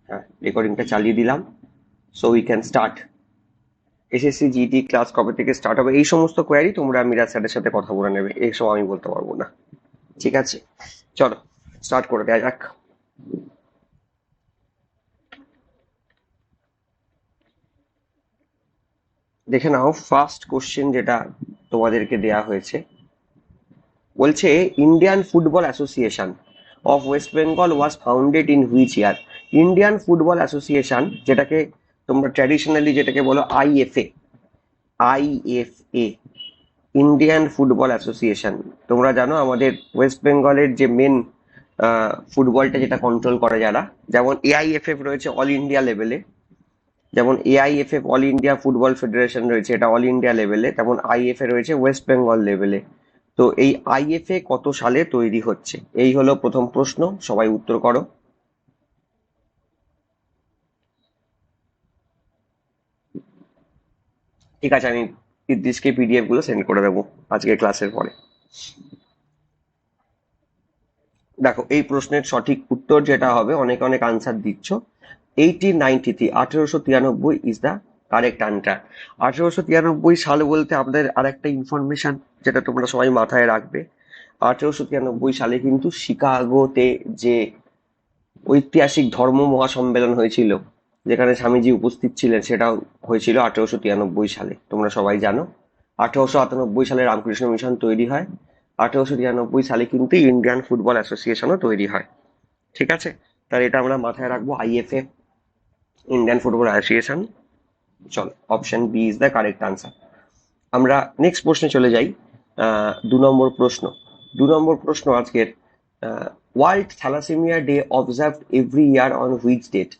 হ্যাঁ, রেকর্ডিংটা চালিয়ে দিলাম। So we can start. SSC GD class কবে থেকে স্টার্ট হবে এই সমস্ত কোয়ারি তোমরা মিরাজ স্যারের সাথে কথা বলে নেবে, এইসব আমি বলতে পারবো না। ঠিক আছে, চলো স্টার্ট করে দেওয়া যাক। দেখে নাও ফার্স্ট কোশ্চেন যেটা তোমাদেরকে দেয়া হয়েছে। বলছে Indian football association of West Bengal was founded in which year. Indian football association, যেটাকে তোমরা ট্র্যাডিশনালি যেটাকে বলো IFA, IFA, Indian football association. তোমরা জানো আমাদের ওয়েস্ট বেঙ্গলের যে মেন ফুটবলটা যেটা কন্ট্রোল করে যারা, যেমন এআইএফএফ রয়েছে অল ইন্ডিয়া লেভেলে, যেমন AIFF all India football federation রয়েছে, এটা অল ইন্ডিয়া লেভেলে, তেমন আইএফএ রয়েছে ওয়েস্ট বেঙ্গল লেভেলে। তো এই আইএফএ কত সালে তৈরি হচ্ছে, এই হলো প্রথম প্রশ্ন, সবাই উত্তর করো। ঠিক আছে, আমি ইদ্রিসকে পিডিএফ গুলো সেন্ড করে দেবো আজকে ক্লাসের পরে। দেখো এই প্রশ্নের সঠিক উত্তর যেটা হবে, অনেক অনেক আনসার দিচ্ছ, 1893, 1893 ইজ দ্য কারেক্ট আনসার। 1893 সাল বলতে আমাদের আর একটা ইনফরমেশন যেটা তোমরা সবাই মাথায় রাখবে, 1893 সালে কিন্তু শিকাগোতে যে ঐতিহাসিক ধর্ম মহাসম্মেলন হয়েছিল, যেখানে স্বামীজি উপস্থিত ছিলেন, সেটাও হয়েছিল 1893 সালে, তোমরা সবাই জানো। 1898 সালে রামকৃষ্ণ মিশন তৈরি হয়। 1893 সালে কিন্তু ইন্ডিয়ান ফুটবল অ্যাসোসিয়েশনও তৈরি হয়। ঠিক আছে, তাহলে এটা আমরা মাথায় রাখবো, আইএফএ, ইন্ডিয়ান ফুটবল অ্যাসোসিয়েশন। চলো, option B is the correct answer. আমরা নেক্সট প্রশ্নে চলে যাই। 2 নম্বর প্রশ্ন। 2 নম্বর প্রশ্ন আজকের, world thalassemia day observed every year on which date.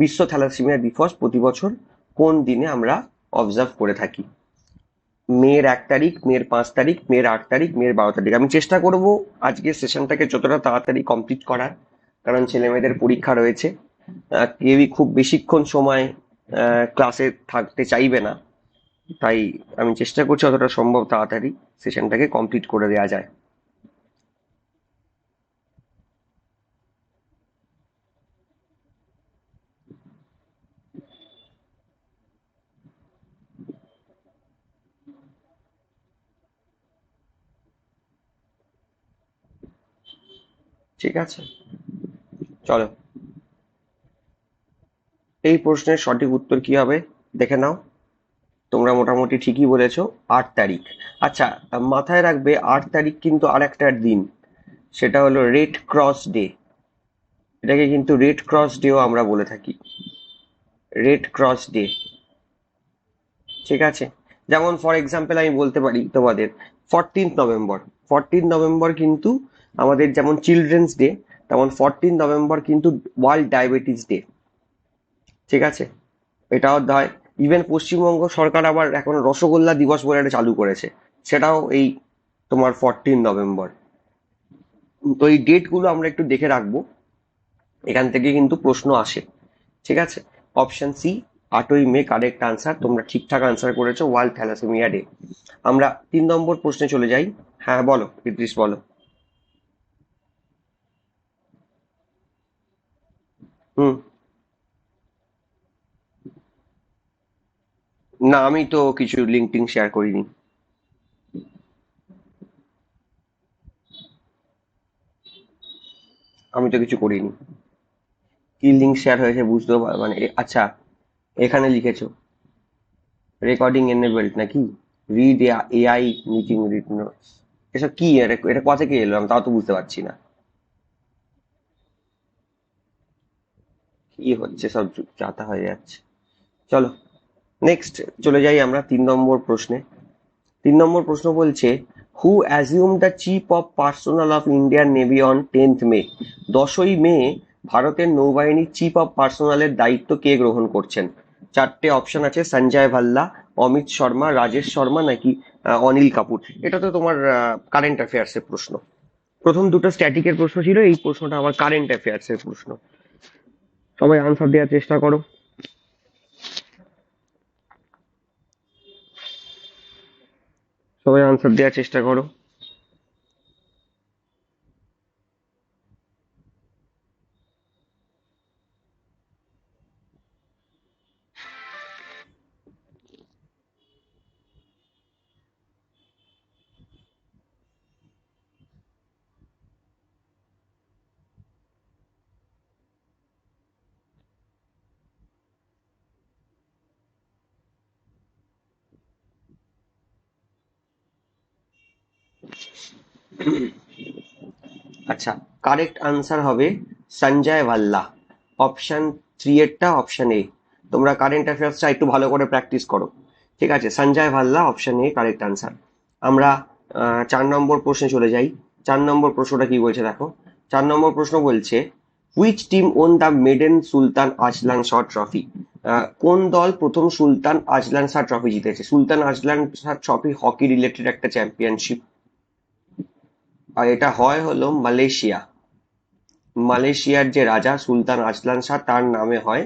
বিশ্ব থ্যালাসেমিয়া দিবস প্রতি বছর কোন দিনে আমরা অবজার্ভ করে থাকি? মের 1 তারিখ, মের 5 তারিখ, মের 8 তারিখ, মের 12 তারিখ। আমি চেষ্টা করব আজকের সেশনটাকে যতটা তাড়াতাড়ি কমপ্লিট করার, কারণ ছেলে মেয়েদের পরীক্ষা রয়েছে। কেউই খুব বেশিক্ষণ সময় ক্লাসে থাকতে চাইবে না, তাই আমি চেষ্টা করছি যতটা সম্ভব তাড়াতাড়ি সেশনটাকে কমপ্লিট করে দেওয়া যায়। ঠিক আছে, চলো এই প্রশ্নের সঠিক উত্তর কি হবে দেখে নাও। তোমরা মোটামুটি ঠিকই বলেছো, 8 তারিখ। আচ্ছা, মাথায় রাখবে 8 তারিখ কিন্তু আর একটা দিন, সেটা হলো রেড ক্রস ডে। এটাকে কিন্তু রেড ক্রস ডেও আমরা বলে থাকি, রেড ক্রস ডে। ঠিক আছে, যেমন ফর এক্সাম্পল আমি বলতে পারি তোমাদের 14th নভেম্বর। 14th নভেম্বর কিন্তু আমাদের যেমন চিলড্রেন্স ডে, তেমন 14th নভেম্বর কিন্তু ওয়ার্ল্ড ডায়াবেটিস ডে। ঠিক আছে, এটাও হয়। ইভেন পশ্চিমবঙ্গ সরকার আবার এখন রসগোল্লা দিবস বলে একটা চালু করেছে, সেটাও এই তোমার 14th নভেম্বর। তো এই ডেট গুলো আমরা একটু দেখে রাখবো, এখান থেকে কিন্তু প্রশ্ন আসে। ঠিক আছে, অপশন সি 8ই মে কারেক্ট আনসার, তোমরা ঠিকঠাক আনসার করেছো, ওয়ার্ল্ড থ্যালাসেমিয়া ডে। আমরা 3 নম্বর প্রশ্নে চলে যাই। হ্যাঁ বলো ইদ্রিস, বলো। হুম। না, আমি তো কিছু লিঙ্ক টিঙ্ক শেয়ার করিনি। আমি তো কিছু করিনি। কি লিঙ্ক শেয়ার হয়েছে বুঝতেও মানে আচ্ছা, এখানে লিখেছো রেকর্ডিং এনেবেলড নাকি, read AI meeting read notes, এসব কি? এটা এটা কোথা থেকে এলো আমি তাও তো বুঝতে পারছি না কি হচ্ছে, সব যাতা হয়ে যাচ্ছে। চলো নেক্সট চলে যাই আমরা 3 নম্বর প্রশ্নে। 3 নম্বর প্রশ্ন বলছে, who assume the chief of personnel of Indian navy on 10th May. 10ই মে ভারতের নৌবাহিনীর চিফ অফ পার্সোনালের দায়িত্ব কে গ্রহণ করছেন? চারটে অপশন আছে, সঞ্জয় ভাল্লা, অমিত শর্মা, রাজেশ শর্মা, নাকি অনিল কাপুর। এটা তো তোমার কারেন্ট অ্যাফেয়ার্স এর প্রশ্ন। প্রথম দুটো স্ট্যাটিকের প্রশ্ন ছিল, এই প্রশ্নটা আমার কারেন্ট অ্যাফেয়ার্স এর প্রশ্ন। সবাই আনসার দেওয়ার চেষ্টা করো। সবাই আনসার দেওয়ার চেষ্টা করো। আচ্ছা, কারেক্ট আনসার হবে সঞ্জয় ভাল্লা। অপশন 3 এরটা অপশন এ। তোমরা কারেন্ট অ্যাফেয়ার্সটা একটু ভালো করে প্র্যাকটিস করো। ঠিক আছে, Sanjay Bhalla option A correct answer. আমরা 4 নম্বর প্রশ্নে চলে যাই। 4 নম্বর প্রশ্নটা কি বলছে দেখো। 4 নম্বর প্রশ্ন বলছে which team won the maiden Sultan Azlan Shah trophy. কোন দল প্রথম সুলতান আজলান শাহ ট্রফি জিতেছে? Sultan Azlan Shah trophy hockey related একটা চ্যাম্পিয়নশিপ, আর এটা হলো মালয়েশিয়া। মালয়েশিয়ার যে রাজা সুলতান আজলান শাহ তার নামে হয়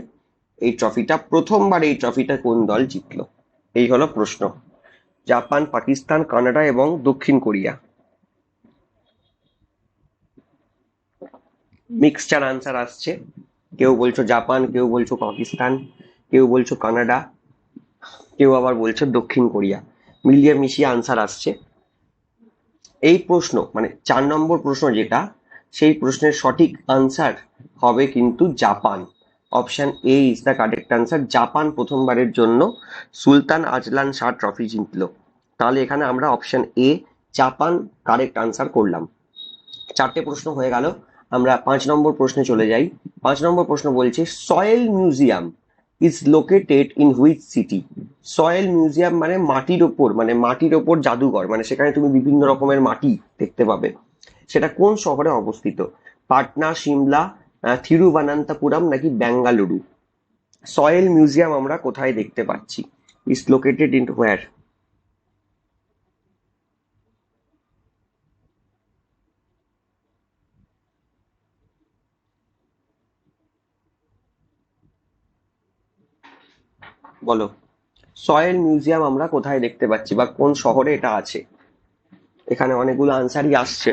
এই ট্রফিটা। প্রথমবার এই ট্রফিটা কোন দল জিতলো? এই হলো প্রশ্ন। জাপান, পাকিস্তান, কানাডা এবং দক্ষিণ কোরিয়া। মিক্সচার আনসার আসছে। কেউ বলছো জাপান, কেউ বলছো পাকিস্তান, কেউ বলছো কানাডা, কেউ আবার বলছো দক্ষিণ কোরিয়া। মিলিয়ে মিশিয়ে আনসার আসছে। এই প্রশ্ন মানে 4 নম্বর প্রশ্ন যেটা, সেই প্রশ্নের সঠিক আনসার হবে কিন্তু Japan. Option A is the correct answer. Japan প্রথমবারের জন্য সুলতান আজলান শাহ ট্রফি জিতলো। তাহলে এখানে আমরা option A Japan correct answer করলাম। 4টে প্রশ্ন হয়ে গেল। আমরা 5 নম্বর প্রশ্নে চলে যাই। 5 নম্বর প্রশ্ন বলছে soil museum is located in which city. Soil museum মানে মাটির ওপর জাদুঘর, মানে সেখানে তুমি বিভিন্ন রকমের মাটি দেখতে পাবে। সেটা কোন শহরে অবস্থিত? পাটনা, সিমলা, থিরুভানান্তপুরম নাকি বেঙ্গালুরু? সয়েল মিউজিয়াম আমরা কোথায় দেখতে পাচ্ছি? ইজ লোকেটেড ইন হোয়ার? বলো, সয়েল মিউজিয়াম আমরা কোথায় দেখতে পাচ্ছি বা কোন শহরে এটা আছে? এখানে অনেকগুলো আনসারই আসছে।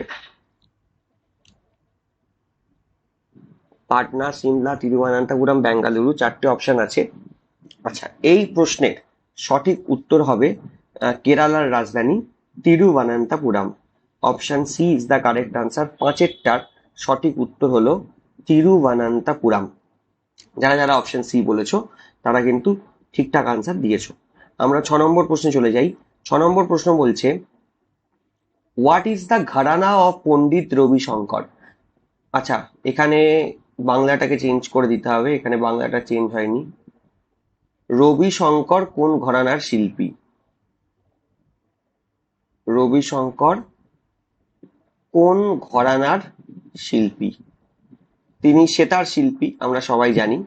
পাটনা, সিমলা, তিরুবনন্তপুরম, বেঙ্গালুরু, 4টে অপশন আছে। আচ্ছা, এই প্রশ্নের সঠিক উত্তর হবে কেরালার রাজধানী Thiruvananthapuram. Option C is the correct answer. 5এরটার সঠিক উত্তর হলো তিরুবনন্তপুরম। যারা যারা অপশন সি বলেছো তারা কিন্তু ঠিকঠাক আনসার দিয়েছো। আমরা 6 নম্বর প্রশ্নে চলে যাই। 6 নম্বর প্রশ্ন বলছে হোয়াট ইজ দ্য ঘরানা অফ পণ্ডিত রবিশঙ্কর। আচ্ছা, এখানে বাংলাটাকে চেঞ্জ করে দিতে হবে, এখানে বাংলাটা চেঞ্জ হয়নি। রবিশঙ্কর কোন ঘরানার শিল্পী? রবিশঙ্কর কোন ঘরানার শিল্পী? তিনি সেতার শিল্পী, আমরা সবাই জানি।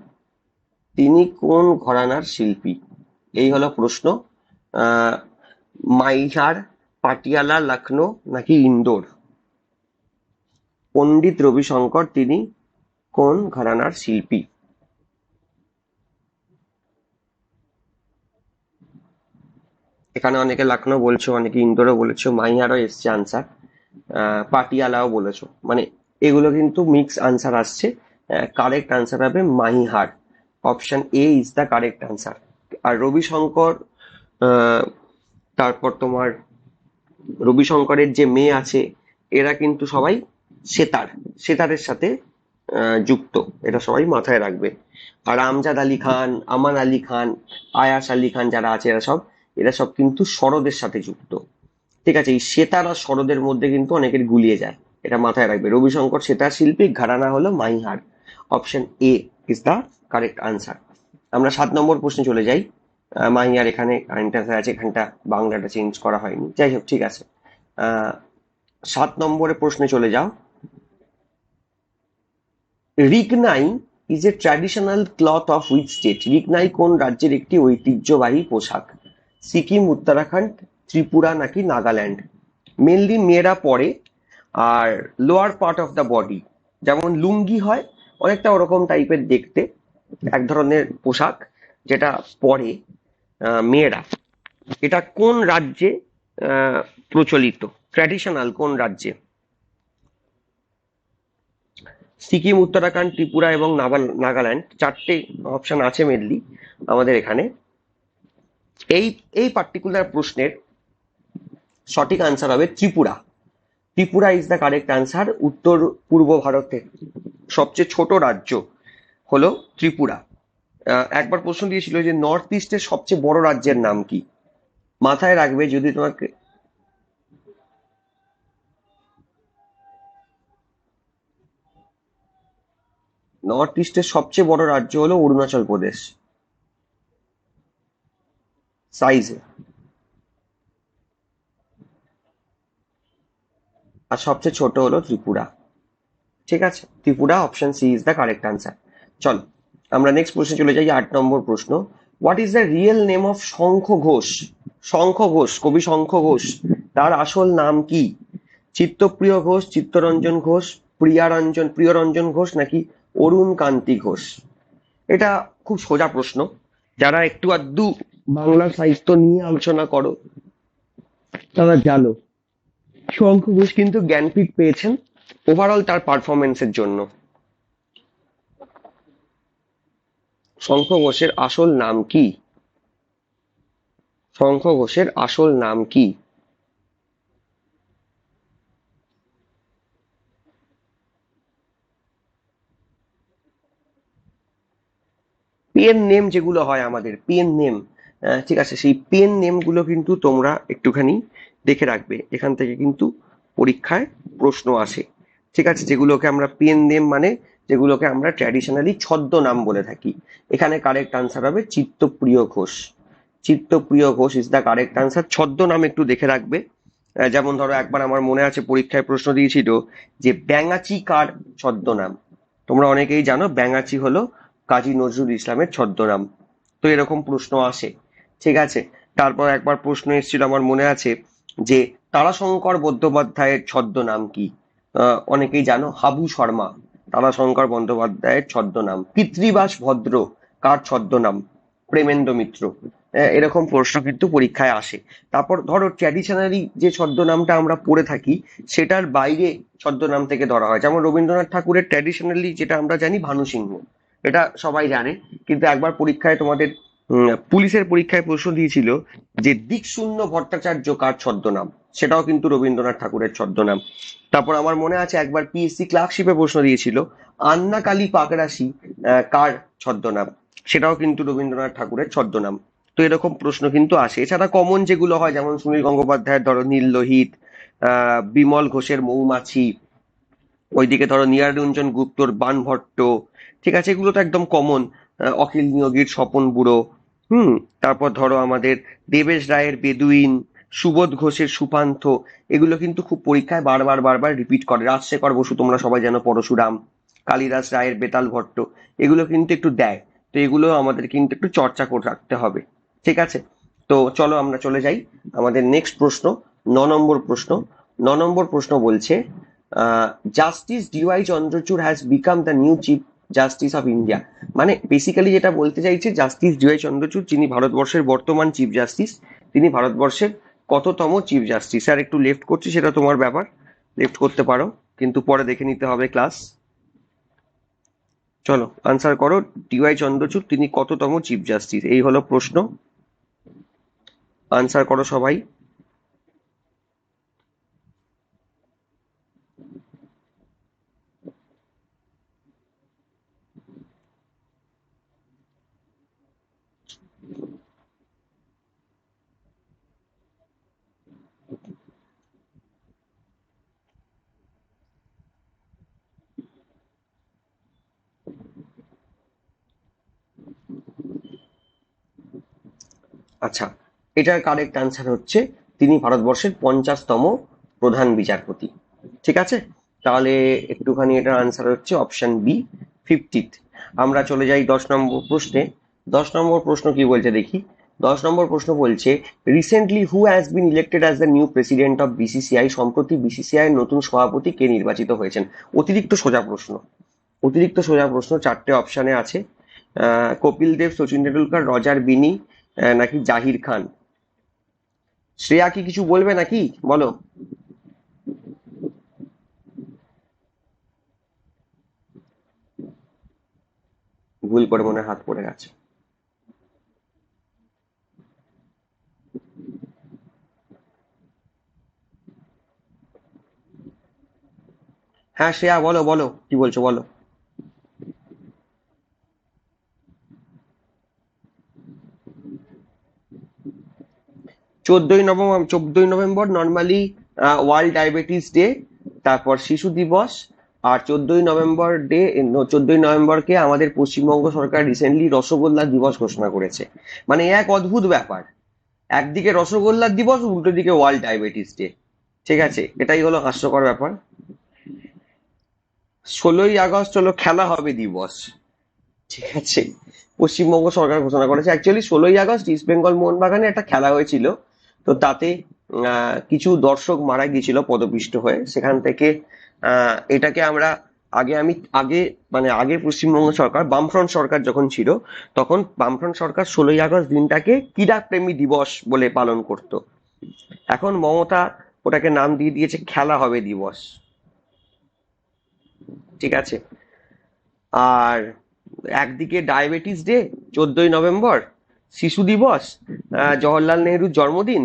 তিনি কোন ঘরানার শিল্পী? এই হলো প্রশ্ন। আহ মাইহার, পাটিয়ালা, লখনৌ নাকি ইন্দোর? পণ্ডিত রবিশঙ্কর তিনি কোন ঘরানার শিল্পী? এখানে অনেকে লখনৌ বলছো, অনেকে ইন্দোরও বলেছো, মাইহারও এসছে আনসার, পাটিয়ালাও বলেছো। মানে এগুলো কিন্তু মিক্স আনসার আসছে। কারেক্ট আনসার হবে Maihar. Option A is the correct answer. আর রবিশঙ্কর, আহ, তারপর তোমার রবিশঙ্করের যে মেয়ে আছে, এরা কিন্তু সবাই সেতারের সাথে যুক্ত। এটা সবাই মাথায় রাখবে। আর আমজাদ আলী খান, আমান আলী খান, আয়াস আলী খান যারা আছে এরা সব কিন্তু সরোদের সাথে যুক্ত। ঠিক আছে, এই সেতার আর সরোদের মধ্যে কিন্তু অনেকের গুলিয়ে যায়, এটা মাথায় রাখবে। রবিশঙ্কর সেতার শিল্পী, ঘরানা হলো Maihar. Option A is the correct answer. আমরা 7 নম্বর প্রশ্নে চলে যাই। মাহিয়ার এখানে কারেন্ট অ্যাফেয়ার আছে, এখানটা বাংলাটা চেঞ্জ করা হয়নি, যাই হোক ঠিক আছে। আহ 7 নম্বরের প্রশ্নে চলে যাও। Rignai is a traditional cloth of which state. Rignai কোন রাজ্যের একটি ঐতিহ্যবাহী পোশাক? সিকিম, উত্তরাখণ্ড, ত্রিপুরা নাকি নাগাল্যান্ড? মেনলি মেয়েরা পরে, আর lower part of the body যেমন লুঙ্গি হয়, অনেকটা ওরকম টাইপের দেখতে এক ধরনের পোশাক যেটা পরে মেয়েরা। এটা কোন রাজ্যে প্রচলিত? ট্র্যাডিশনাল কোন রাজ্যে? সিকিম, উত্তরাখণ্ড, ত্রিপুরা এবং নাগাল্যান্ড, 4টে অপশন আছে মেনলি আমাদের এখানে। এই এই পার্টিকুলার প্রশ্নের সঠিক আনসার হবে Tripura. Tripura is the correct answer. উত্তর পূর্ব ভারতের সবচেয়ে ছোট রাজ্য হলো ত্রিপুরা। একবার প্রশ্ন দিয়েছিল যে নর্থ ইস্টের সবচেয়ে বড় রাজ্যের নাম কি? মাথায় রাখবে, যদি তোমাকে নর্থ ইস্টের সবচেয়ে বড় রাজ্য হলো অরুণাচল প্রদেশ সাইজে, আর সবচেয়ে ছোট হলো ত্রিপুরা। ঠিক আছে, Tripura, option C is the correct answer. চলো আমরা নেক্সট প্রশ্নে চলে যাই, 8 নম্বর প্রশ্ন। What is the real name of Shankha Ghosh? Shankha Ghosh, কবি শঙ্খ ঘোষ, তার আসল নাম কি? চিত্তপ্রিয় ঘোষ, চিত্তরঞ্জন ঘোষ, প্রিয়রঞ্জন ঘোষ, নাকি অরুণ কান্তি ঘোষ? এটা খুব সোজা প্রশ্ন, যারা একটু আধটু বাংলা সাহিত্য নিয়ে আলোচনা করো তারা জানো শঙ্খ ঘোষ কিন্তু জ্ঞানপীঠ পেয়েছেন ওভারঅল তার পারফরমেন্সের জন্য। শঙ্খ ঘোষের আসল নাম কি? শঙ্খ ঘোষের আসল নাম কি? পেন নেম যেগুলো হয় আমাদের, পেন নেম, ঠিক আছে, সেই পেন নেম গুলো কিন্তু তোমরা একটুখানি দেখে রাখবে, এখান থেকে কিন্তু পরীক্ষায় প্রশ্ন আসে। ঠিক আছে, যেগুলোকে আমরা পেন নেম মানে যেগুলোকে আমরা ট্র্যাডিশনালি ছদ্মনাম বলে থাকি। এখানে কারেক্ট আনসার হবে Chittapriya Ghosh. Chittapriya Ghosh is the correct answer. ছদ্মনাম একটু দেখে রাখবে। যেমন ধরো একবার আমার মনে আছে পরীক্ষায় প্রশ্ন দিয়েছিল যে ব্যাঙাচি কার ছদ্মনাম। তোমরা অনেকেই জানো ব্যাঙাচি হলো কাজী নজরুল ইসলামের ছদ্মনাম। তো এরকম প্রশ্ন আসে। ঠিক আছে, তারপর একবার প্রশ্ন এসেছিল আমার মনে আছে যে তারাশঙ্কর বন্দ্যোপাধ্যায়ের ছদ্মনাম কি? অনেকেই জানো হাবু শর্মা তারাশঙ্কর বন্দ্যোপাধ্যায়ের ছদ্মনাম। পিতৃবাস ভদ্র কার ছদ্মনাম? প্রেমেন্দ্র মিত্র। এরকম প্রশ্ন কিন্তু পরীক্ষায় আসে। তারপর ধরো ট্র্যাডিশনালি যে ছদ্মনামটা আমরা পড়ে থাকি সেটার বাইরে ছদ্মনাম থেকে ধরা হয়, যেমন রবীন্দ্রনাথ ঠাকুরের ট্র্যাডিশনালি যেটা আমরা জানি ভানু সিংহ, এটা সবাই জানে। কিন্তু একবার পরীক্ষায় তোমাদের পুলিশের পরীক্ষায় প্রশ্ন দিয়েছিল যে দিকশূন্য ভট্টাচার্য কার ছদ্মনাম, সেটাও কিন্তু রবীন্দ্রনাথ ঠাকুরের ছদ্মনাম। তারপর আমার মনে আছে একবার পিএসসি ক্লার্কশিপে প্রশ্ন দিয়েছিল আন্না কালী পাকরাশি কার ছদ্মনাম, সেটাও কিন্তু রবীন্দ্রনাথ ঠাকুরের ছদ্মনাম। তো এরকম প্রশ্ন কিন্তু আসে। এছাড়া কমন যেগুলো হয় যেমন সুনীল গঙ্গোপাধ্যায়ের ধরো নীল লোহিত, বিমল ঘোষের মৌমাছি, ওইদিকে ধরো নীহারঞ্জন গুপ্তর বানভট্ট। ঠিক আছে, এগুলো তো একদম কমন। অখিল নিয়োগীর স্বপন বুড়ো। হুম। তারপর ধরো আমাদের দেবেশ রায়ের বেদুইন, সুবোধ ঘোষের সুপান্থ, এগুলো কিন্তু খুব পরীক্ষায় বারবার বারবার রিপিট করে। রাজশেখর বসু তোমরা সবাই জানো পরশুরাম, কালিদাস রায়ের বেতাল ভট্ট, এগুলো কিন্তু একটু দেয়। তো এগুলো আমাদের কিন্তু একটু চর্চা করে রাখতে হবে। ঠিক আছে, তো চলো আমরা চলে যাই আমাদের নেক্সট প্রশ্ন, 9 নম্বর প্রশ্ন। 9 নম্বর প্রশ্ন বলছে justice DY Chandrachud has become the new chief justice of India. মানে বেসিক্যালি যেটা বলতে চাইছে, জাস্টিস ডিওয়াই চন্দ্রচূড় যিনি ভারতবর্ষের বর্তমান চিফ জাস্টিস, তিনি ভারতবর্ষের কততম চিফ জাস্টিস? আর একটু লেফট করছি, সেটা তোমার ব্যাপার, লেফট করতে পারো, কিন্তু পরে দেখে নিতে হবে ক্লাস। চলো আনসার করো, ডিওয়াই চন্দ্রচূড় তিনি কততম চিফ জাস্টিস? এই হলো প্রশ্ন, আনসার করো সবাই। আচ্ছা, এটার কারেক্ট আনসার হচ্ছে তিনি ভারতবর্ষের 50তম প্রধান বিচারপতি। ঠিক আছে, তাহলে একটুখানি এটার আনসার হচ্ছে অপশন বি, 50th। আমরা চলে যাই 10 নম্বর প্রশ্নে। 10 নম্বর প্রশ্ন কি বলছে দেখি। 10 নম্বর প্রশ্ন বলছে recently who has been elected as the new president of BCCI. সম্প্রতি বিসিসিআই এর নতুন সভাপতি কে নির্বাচিত হয়েছেন? অতিরিক্ত সোজা প্রশ্ন, অতিরিক্ত সোজা প্রশ্ন, 4টে অপশানে আছে। কপিল দেব, সচিন টেন্ডুলকার, রজার বিনি, নাকি জাহির খান। শ্রেয়া কি কিছু বলবে নাকি বলো? ভুল করে মনে হয় হাত পড়ে গেছে। হ্যাঁ শ্রেয়া বলো বলো, কি বলছো বলো। 14ই November normally world diabetes day, তারপর শিশু দিবস, আর 14ই নভেম্বরকে আমাদের পশ্চিমবঙ্গ সরকার রিসেন্টলি রসগোল্লা দিবস ঘোষণা করেছে। মানে এক অদ্ভুত ব্যাপার, একদিকে রসগোল্লা দিবস, উল্টো দিকে ওয়ার্ল্ড ডায়াবেটিস ডে। ঠিক আছে, এটাই হলো হাস্যকর ব্যাপার। 16ই আগস্ট হলো খেলা হবে দিবস। ঠিক আছে, পশ্চিমবঙ্গ সরকার ঘোষণা করেছে। অ্যাকচুয়ালি 16ই আগস্ট ইস্ট বেঙ্গল মোহনবাগানে একটা খেলা হয়েছিল, তো তাতে কিছু দর্শক মারা গিয়েছিল পদপিষ্ট হয়ে। সেখান থেকে এটাকে আমরা আগে মানে আগে পশ্চিমবঙ্গ সরকার, বামফ্রন্ট সরকার যখন ছিল, তখন বামফ্রন্ট সরকার 16ই আগস্ট দিনটাকে ক্রীড়া প্রেমী দিবস বলে পালন করত। এখন মমতা ওটাকে নাম দিয়ে দিয়েছে খেলা হবে দিবস। ঠিক আছে, আর একদিকে ডায়াবেটিস ডে 14ই নভেম্বর, শিশু দিবস, জওহরলাল নেহরুর জন্মদিন,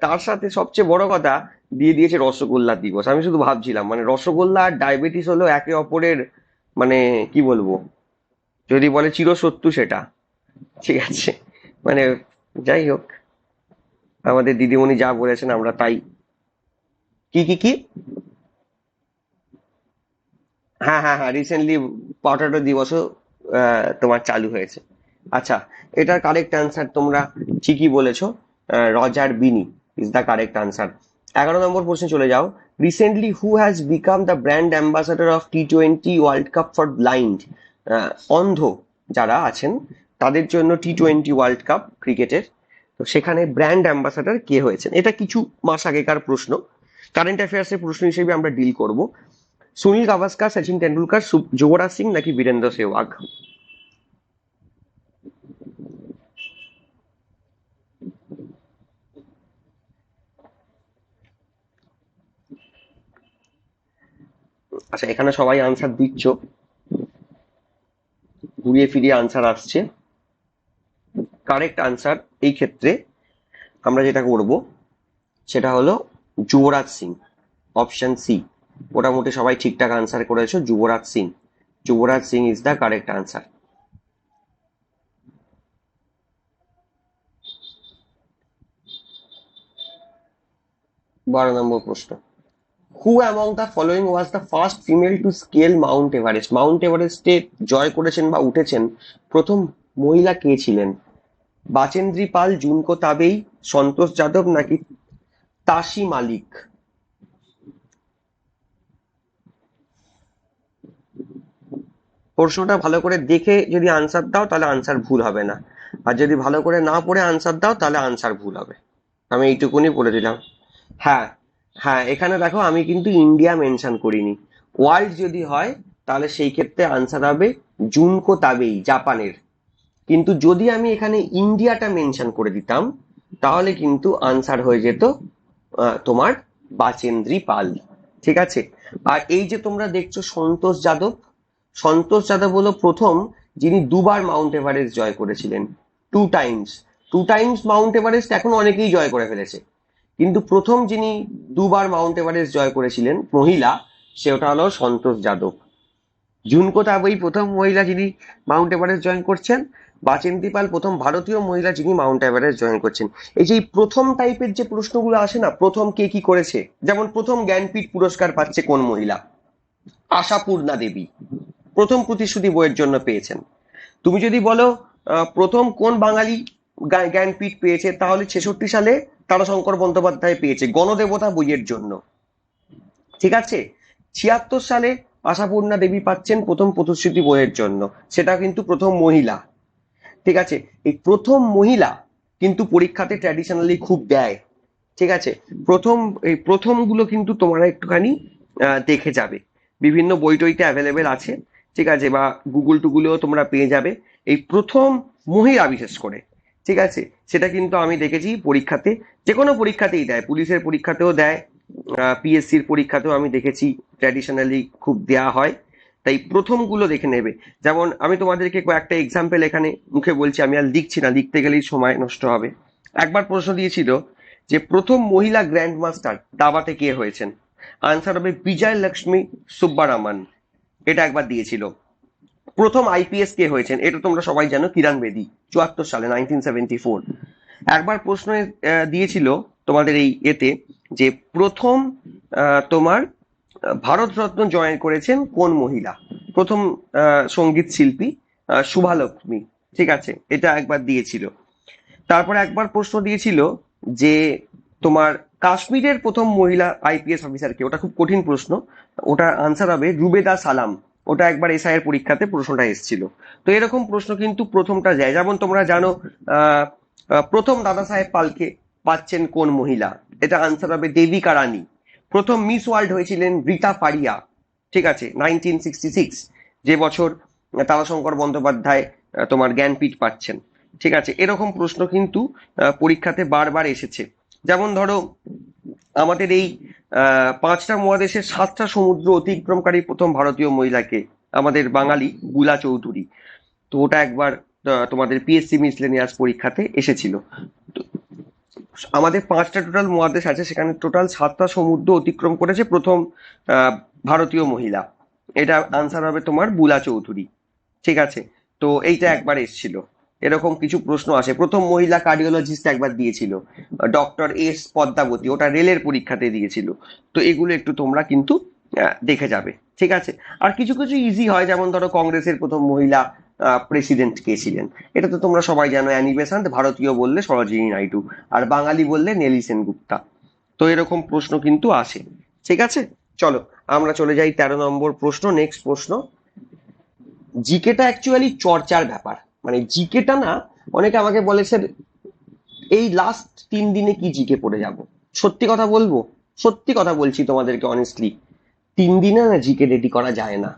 তার সাথে সবচেয়ে বড় কথা দিয়ে দিয়েছে রসগোল্লা দিবস। আমি শুধু ভাবছিলাম, মানে রসগোল্লা আর ডায়াবেটিস হলো একে অপরের, মানে কি বলবো, যদি বলে চিরশত্রু সেটা। ঠিক আছে, মানে যাই হোক, আমাদের দিদিমণি যা বলেছেন আমরা তাই। কি কি কি? হ্যাঁ হ্যাঁ হ্যাঁ, রিসেন্টলি পটাটো দিবসও তোমার চালু হয়েছে। আচ্ছা, এটার কারেক্ট অ্যান্সার তোমরা ঠিকই বলেছো, রজার বিনি ইজ দ্য কারেক্ট আনসার। 11 নম্বর প্রশ্নে চলে যাও। Recently who has become the brand ambassador of T20 world cup for blind? অন্ধ যারা আছেন তাদের জন্য টি20 ওয়ার্ল্ড কাপ ক্রিকেটের, তো সেখানে ব্র্যান্ড অ্যাম্বাসাডার কে হয়েছেন? এটা কিছু মাস আগেকার প্রশ্ন, কারেন্ট অ্যাফেয়ার্সের প্রশ্ন হিসেবে আমরা ডিল করব। সুনীল গাভাস্কার, সচিন টেন্ডুলকার, যুবরাজ সিং নাকি বীরেন্দ্র সেহবাগ? আচ্ছা, এখানে সবাই আনসার দিচ্ছ, ঘুরিয়ে ফিরিয়ে আনসার আসছে। কারেক্ট আনসার এই ক্ষেত্রে আমরা যেটা করব সেটা হলো যুবরাজ সিং, অপশন সি। মোটামুটি সবাই ঠিকঠাক আনসার করেছো, Yuvraj Singh. Yuvraj Singh is the correct answer. 12 নম্বর প্রশ্ন। Who among the following was the first female to scale Mount Everest? Mount এভারেস্টে জয় করেছেন বা উঠেছেন প্রথম মহিলা কে ছিলেন? বাচেন্দ্রী পাল, জুনকো তাবেই, সন্তোষ যাদব নাকি তাসি মালিক? প্রশ্নটা ভালো করে দেখে যদি আনসার দাও তাহলে আনসার ভুল হবে না, আর যদি ভালো করে না পড়ে আনসার দাও তাহলে আনসার ভুল হবে। আমি এইটুকুনি বলে দিলাম। হ্যাঁ হ্যাঁ, এখানে দেখো আমি কিন্তু ইন্ডিয়া মেনশন করিনি। ওয়ার্ল্ড যদি হয় তাহলে সেই ক্ষেত্রে আনসার হবে জুনকো তাবেই, জাপানের। কিন্তু যদি আমি এখানে ইন্ডিয়াটা মেনশন করে দিতাম তাহলে কিন্তু আনসার হয়ে যেত তোমার বাচেন্দ্রী পাল। ঠিক আছে, আর এই যে তোমরা দেখছো সন্তোষ যাদব, সন্তোষ যাদব হলো প্রথম যিনি দুবার মাউন্ট এভারেস্ট জয় করেছিলেন। Two times, two times Mount Everest এখন অনেকেই জয় করে ফেলেছে, কিন্তু প্রথম যিনি দুবার মাউন্ট এভারেস্ট জয় করেছিলেন মহিলা, সেটা হলো সন্তোষ যাদব। জুনকো তাবেই প্রথম মহিলা যিনি মাউন্ট এভারেস্ট জয়েন করছেন। বাচেন্দ্রী পাল প্রথম ভারতীয় মহিলা যিনি মাউন্ট এভারেস্ট জয়েন করছেন। এই যে এই প্রথম টাইপের যে প্রশ্নগুলো আসে না, প্রথম কে কি করেছে, যেমন প্রথম জ্ঞানপীঠ পুরস্কার পাচ্ছে কোন মহিলা? আশাপূর্ণা দেবী, প্রথম প্রতিশ্রুতি বইয়ের জন্য পেয়েছেন। তুমি যদি বলো প্রথম কোন বাঙালি জ্ঞানপীঠ পেয়েছে, তাহলে 66 সালে তারাশঙ্কর বন্দ্যোপাধ্যায় পেয়েছে গণদেবতা বইয়ের জন্য। ঠিক আছে, 76 সালে আশাপূর্ণা দেবী পাচ্ছেন প্রথম প্রতিশ্রুতি বইয়ের জন্য, সেটা কিন্তু প্রথম মহিলা। ঠিক আছে, এই প্রথম মহিলা কিন্তু পরীক্ষাতে ট্র্যাডিশনালি খুব দেয়। ঠিক আছে, প্রথম এই প্রথমগুলো কিন্তু তোমরা একটুখানি দেখে যাবে, বিভিন্ন বই টইতে অ্যাভেলেবেল আছে। ঠিক আছে, বা গুগল টুগুলেও তোমরা পেয়ে যাবে এই প্রথম মহিলা বিশেষ করে। ঠিক আছে, সেটা কিন্তু আমি দেখেছি পরীক্ষাতে, যে কোনো পরীক্ষাতেই দেয়, পুলিশের পরীক্ষাতেও দেয়, পিএসসির পরীক্ষাতেও আমি দেখেছি ট্র্যাডিশনালি খুব দেয়া হয়। তাই প্রথমগুলো দেখে নেবে। যেমন আমি তোমাদেরকে কয়েকটা এক্সাম্পল এখানে মুখে বলছি, আমি আর লিখছি না, লিখতে গেলেই সময় নষ্ট হবে। একবার প্রশ্ন দিয়েছিল যে প্রথম মহিলা গ্র্যান্ড মাস্টার দাবাতে কে হয়েছেন? আনসার হবে বিজয় লক্ষ্মী সুব্বারামান, এটা একবার দিয়েছিল। প্রথম আইপিএস কে হয়েছেন, এটা তোমরা সবাই জানো, কিরণ বেদি, 74 সালে, 1974। একবার প্রশ্ন দিয়েছিল তোমাদের এই এতে যে প্রথম তোমার ভারতরত্ন জয়েন করেছেন কোন মহিলা? প্রথম সঙ্গীত শিল্পী শুভালক্ষ্মী। ঠিক আছে, এটা একবার দিয়েছিল। তারপরে একবার প্রশ্ন দিয়েছিল যে তোমার কাশ্মীরের প্রথম মহিলা আইপিএস অফিসার কে? ওটা খুব কঠিন প্রশ্ন, ওটার আনসার হবে রুবেদা সালাম। ওটা একবার এসআই এর পরীক্ষাতে প্রশ্নটা এসেছিল। তো এরকম প্রশ্ন কিন্তু প্রথমটা যায়, যেমন তোমরা জানো আহ প্রথম দাদা সাহেব পালকে পাচ্ছেন কোন মহিলা? এটা আনসার হবে দেবিকা রানী। প্রথম মিস ওয়ার্ল্ড হয়েছিলেন রীতা ফারিয়া। ঠিক আছে, 1966, যে বছর তারাশঙ্কর বন্দ্যোপাধ্যায় তোমার জ্ঞানপীঠ পাচ্ছেন। ঠিক আছে, এরকম প্রশ্ন কিন্তু পরীক্ষাতে বারবার এসেছে। যেমন ধরো আমাদের এই 5টা মহাদেশের 7টা সমুদ্র অতিক্রমকারী প্রথম ভারতীয় মহিলাকে? আমাদের বাঙালি বুলা চৌধুরী। তো ওটা একবার তোমাদের পিএসসি মিসলেনিয়াস পরীক্ষাতে এসেছিল। তো আমাদের 5টা টোটাল মহাদেশ আছে, সেখানে টোটাল 7টা সমুদ্র অতিক্রম করেছে প্রথম ভারতীয় মহিলা। এটা আনসার হবে তোমার বুলা চৌধুরী। ঠিক আছে, তো এইটা একবার এসেছিল। এরকম কিছু প্রশ্ন আসে। প্রথম মহিলা কার্ডিওলজিস্ট একবার দিয়েছিল ডক্টর এস পদ্মাবতী, ওটা রেলের পরীক্ষাতে দিয়েছিল। তো এগুলো একটু তোমরা কিন্তু দেখে যাবে। ঠিক আছে, আর কিছু কিছু ইজি হয়, যেমন ধরো কংগ্রেসের প্রথম মহিলা প্রেসিডেন্ট কে ছিলেন? এটা তো তোমরা সবাই জানো, অ্যানি বেসান্ট। ভারতীয় বললে সরোজিনী নাইডু, আর বাঙালি বললে নেলি সেনগুপ্তা। তো এরকম প্রশ্ন কিন্তু আসে। ঠিক আছে, চলো আমরা চলে যাই 13 নম্বর প্রশ্ন। নেক্সট প্রশ্ন, জিকেটা অ্যাকচুয়ালি চর্চার ব্যাপার। মানে জিকেটা না, অনেকে আমাকে বলে স্যার এই লাস্ট 3 দিনে কি জিকে পড়ে যাব। সত্যি কথা বলবো, সত্যি কথা বলছি তোমাদেরকে অনেস্টলি, 3 দিনে না জিকে রেডি করা যায় না।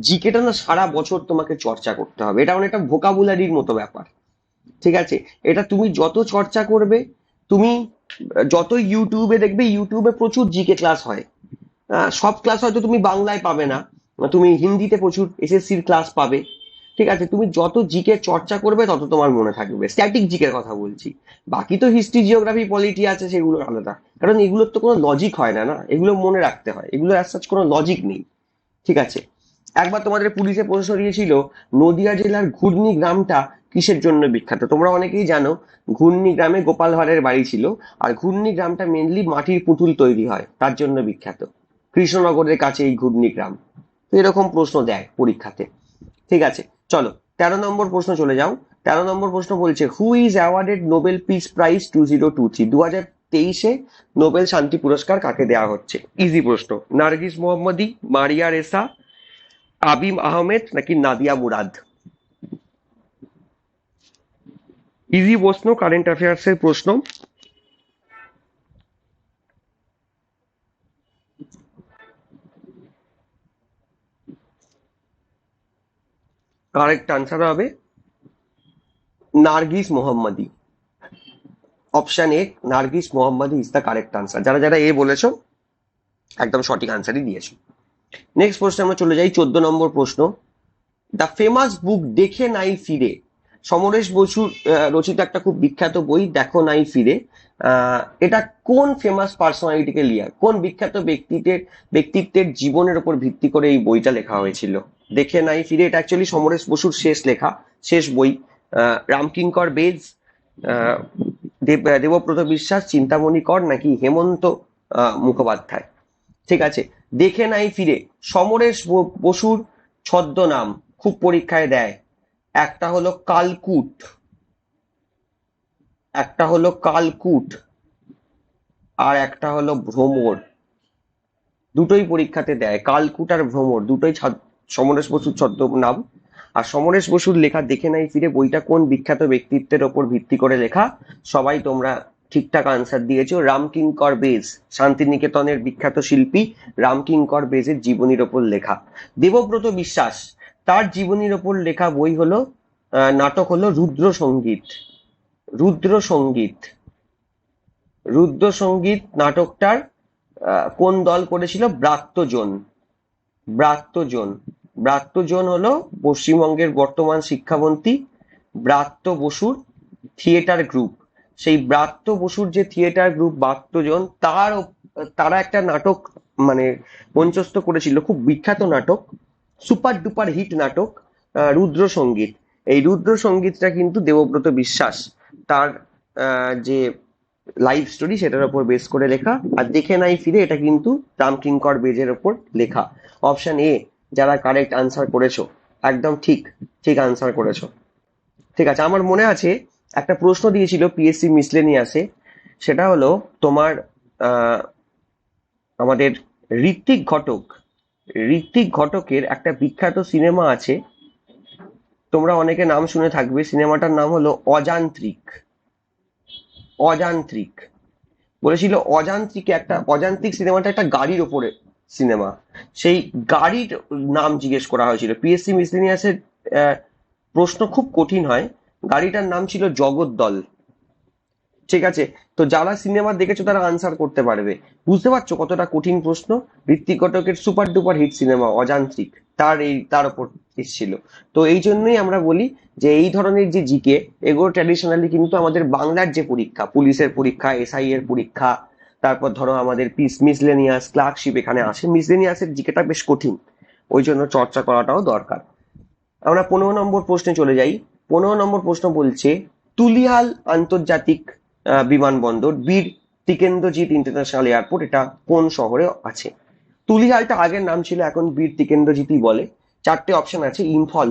জিকেটা না সারা বছর তোমাকে চর্চা করতে হবে। এটা অনেকটা ভোকাবুলারির মতো ব্যাপার। ঠিক আছে, এটা তুমি যত চর্চা করবে, তুমি যত ইউটিউবে দেখবে, ইউটিউবে প্রচুর জিকে ক্লাস হয়। সব ক্লাস হয়তো তুমি বাংলায় পাবে না, তুমি হিন্দিতে প্রচুর এসএসসির ক্লাস পাবে। ঠিক আছে, তুমি যত জিকে চর্চা করবে তত তোমার মনে থাকবে। স্ট্যাটিক জিকের কথা বলছি। বাকি তো হিস্ট্রি, জিওগ্রাফি, পলিটি আছে, সেগুলো আলাদা, কারণ এগুলোর তো কোনো লজিক হয় না। না, এগুলো মনে রাখতে হয়, এগুলো অ্যাজ সাচ কোনো লজিক নেই। ঠিক আছে, একবার তোমাদের পুলিশে প্রশ্ন দিয়েছিল নদিয়া জেলার ঘূর্ণি গ্রামটা কিসের জন্য বিখ্যাত? তোমরা অনেকেই জানো ঘূর্ণি গ্রামে গোপাল ভাঁড়ের বাড়ি ছিল, আর ঘূর্ণি গ্রামটা মেনলি মাটির পুতুল তৈরি হয় তার জন্য বিখ্যাত। কৃষ্ণনগরের কাছে এই ঘূর্ণি গ্রাম। তো এরকম প্রশ্ন দেয় পরীক্ষাতে। ঠিক আছে, চলো 13 নম্বর প্রশ্ন চলে যাও। 13 নম্বর প্রশ্ন বলছে who is awarded Nobel peace prize 2023? 2023-এ নোবেল শান্তি পুরস্কার কাকে দেওয়া হচ্ছে? ইজি প্রশ্ন। নার্গিস মোহাম্মদী, মারিয়া রেসা, আবিম আহমেদ, নাকি নাদিয়া মুরাদ? ইজি প্রশ্ন, কারেন্ট অ্যাফেয়ার্স এর প্রশ্ন। কারেক্ট আনসার হবে নার্গিস মোহাম্মদী। Option A, Nargis Mohammad is the correct answer. যারা যারা এ বলেছো একদম সঠিক আনসারই দিয়েছো। নেক্সট প্রশ্নে আমরা চলে যাই, 14 নম্বর প্রশ্ন। দ্য ফেমাস বুক দেখে নাই ফিরে, সমরেশ বসুর রচিত একটা খুব বিখ্যাত বই, দেখো নাই ফিরে। এটা কোন ফেমাস পার্সোনালিটিকে লিয়া, কোন বিখ্যাত ব্যক্তিত্বের জীবনের উপর ভিত্তি করে এই বইটা লেখা হয়েছিল? দেখে নাই ফিরে, এটা অ্যাকচুয়ালি সমরেশ বসুর শেষ লেখা, শেষ বই। রামকিঙ্কর বেজ, আহ, দেবব্রত বিশ্বাস, চিন্তামণি কর, নাকি হেমন্ত মুখোপাধ্যায়? ঠিক আছে, দেখে নাই ফিরে সমরেশ বসুর ছদ্মনাম খুব পরীক্ষায় দেয়। একটা হলো কালকুট, একটা হলো কালকুট, আর একটা হলো ভ্রমর। দুটোই পরীক্ষাতে দেয়, কালকুট আর ভ্রমর, দুটোই সমরেশ বসুর ছদ্মনাম। আর সমরেশ বসুর লেখা দেখে নাই ফিরে বইটা কোন বিখ্যাত ব্যক্তিত্বের ওপর ভিত্তি করে লেখা? সবাই তোমরা ঠিকঠাক আনসার দিয়েছো, রামকিঙ্কর বেজ, শান্তিনিকেতনের বিখ্যাত শিল্পী রামকিঙ্কর বেজের জীবনীর ওপর লেখা। দেবব্রত বিশ্বাস, তার জীবনীর ওপর লেখা বই হলো নাটক হলো রুদ্র সঙ্গীত। রুদ্র সঙ্গীত, রুদ্র সঙ্গীত নাটকটার কোন দল করেছিল? ব্রাত্যজন। ব্রাত্যজন, ব্রাত্যজন হলো পশ্চিমবঙ্গের বর্তমান শিক্ষামন্ত্রী ব্রাত্য বসুর থিয়েটার গ্রুপ। সেই ব্রাত্য বসুর যে থিয়েটার গ্রুপ ব্রাত্যজন, তারা একটা নাটক মানে মঞ্চস্থ করেছিল, খুব বিখ্যাত নাটক, সুপার ডুপার হিট নাটক রুদ্র সঙ্গীত। এই রুদ্র সঙ্গীতটা কিন্তু দেবব্রত বিশ্বাস তার যে লাইভ স্টোরি, সেটার উপর বেস করে লেখা। আর দেখে নাই ফিরে, এটা কিন্তু রামকিঙ্কর বেজের ওপর লেখা। অপশন এ, যারা কারেক্ট আনসার করেছো, একদম ঠিক, ঠিক আনসার করেছো। ঠিক আছে, আমার মনে আছে একটা প্রশ্ন দিয়েছিল পিএসসি মিসলেনিয়াসে, সেটা হলো তোমার আহ, আমাদের ঋত্বিক ঘটক, ঋত্বিক ঘটকের একটা বিখ্যাত সিনেমা আছে, তোমরা অনেকে নাম শুনে থাকবে, সিনেমাটার নাম হলো অযান্ত্রিক। অযান্ত্রিক বলেছিল, অযান্ত্রিক একটা, অযান্ত্রিক সিনেমাটা একটা গাড়ির ওপরে সিনেমা। সেই গাড়ির নাম জিজ্ঞেস করা হয়েছিল পিএসসি মিসলেনিয়াসের। প্রশ্ন খুব কঠিন হয়। গাড়িটার নাম ছিল জগদ্দল। ঠিক আছে, তো যারা সিনেমা দেখেছো তারা আনসার করতে পারবে। বুঝতে পারছো কতটা কঠিন প্রশ্ন? ঋত্বিক ঘটকের সুপার ডুপার হিট সিনেমা অযান্ত্রিক, তার উপর এসেছিল। তো এই জন্যই আমরা বলি যে এই ধরনের যে জিকে, এগুলো ট্র্যাডিশনালি কিন্তু আমাদের বাংলার যে পরীক্ষা, পুলিশের পরীক্ষা, এসআই এর পরীক্ষা, তারপর ধরো আমাদের মিসলেনিয়াস ক্লার্কশিপ এখানে আসে, মিসলেনিয়াসের জিকেটা বেশ কঠিন, ওই জন্য চর্চা করাটাও দরকার। আমরা 15 নম্বর প্রশ্নে চলে যাই। 15 নম্বর প্রশ্ন বলছে, তুলিহাল আন্তর্জাতিক বিমানবন্দর, বীর টিকেন্দ্রজিৎ ইন্টারন্যাশনাল এয়ারপোর্ট, এটা কোন শহরে আছে? তুলিহালটা আগের নাম ছিল, এখন বীর টিকেন্দ্রজিৎই বলে। চারটে অপশন আছে, ইম্ফল,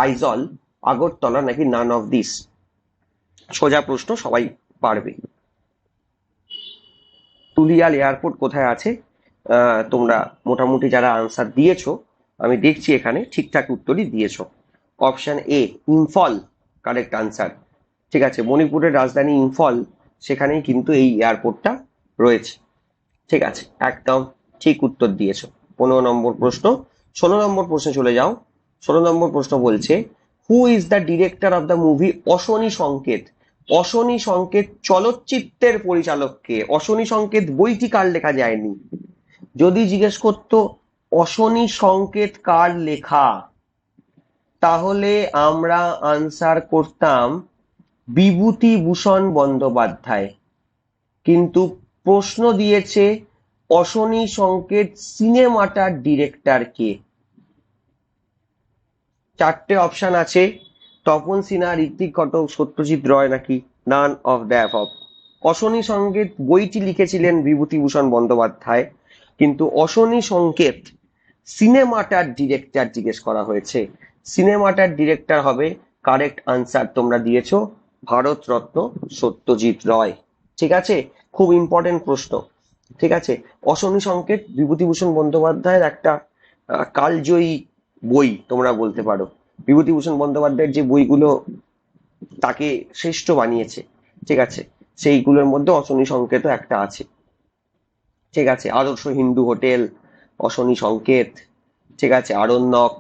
আইজল, আগরতলা, নাকি নান অফ দিস। সোজা প্রশ্ন, সবাই পারবে। তুলিয়াল এয়ারপোর্ট কোথায় আছে? তোমরা মোটামুটি যারা আনসার দিয়েছো, আমি দেখছি এখানে ঠিকঠাক উত্তরই দিয়েছো। Option A, Imphal, correct answer. ঠিক আছে, মণিপুরের রাজধানী ইম্ফল, সেখানেই কিন্তু এই এয়ারপোর্টটা রয়েছে। ঠিক আছে, একদম ঠিক উত্তর দিয়েছো। 15 নম্বর প্রশ্ন। 16 নম্বর প্রশ্নে চলে যাও। 16 নম্বর প্রশ্ন বলছে, who is the director of the movie অশনি সংকেত? অশনি সংকেত চলচ্চিত্রের পরিচালককে, অশনি সংকেত বইটি কার লেখা যায়নি। যদি জিজ্ঞেস করতো অশনি সংকেত কার লেখা, তাহলে আমরা আনসার করতাম বিভূতিভূষণ বন্দ্যোপাধ্যায়। কিন্তু প্রশ্ন দিয়েছে অশনি সংকেত সিনেমাটার ডিরেক্টর কে। চারটে অপশন আছে, তপন সিনহা, ঋত্বিক ঘটক, সত্যজিৎ রয়, নাকি নান অফ দ্য অ্যাবভ। অশনি সংকেত বইটি লিখেছিলেন বিভূতিভূষণ বন্দ্যোপাধ্যায়, কিন্তু অশনি সংকেত সিনেমাটার ডিরেক্টর জিজ্ঞেস করা হয়েছে। সিনেমাটার ডিরেক্টর হবে, কারেক্ট আনসার তোমরা দিয়েছো, ভারতরত্ন সত্যজিৎ রয়। ঠিক আছে, খুব ইম্পর্টেন্ট প্রশ্ন। ঠিক আছে, অশনি সংকেত বিভূতিভূষণ বন্দ্যোপাধ্যায়ের একটা কালজয়ী বই তোমরা বলতে পারো। বিভূতিভূষণ বন্দ্যোপাধ্যায়ের যে বইগুলো তাকে শ্রেষ্ঠ বানিয়েছে, ঠিক আছে, সেইগুলোর মধ্যে অশনি সংকেত একটা আছে। ঠিক আছে, আদর্শ হিন্দু হোটেল, অশনি সংকেত, ঠিক আছে, আরণ্যক,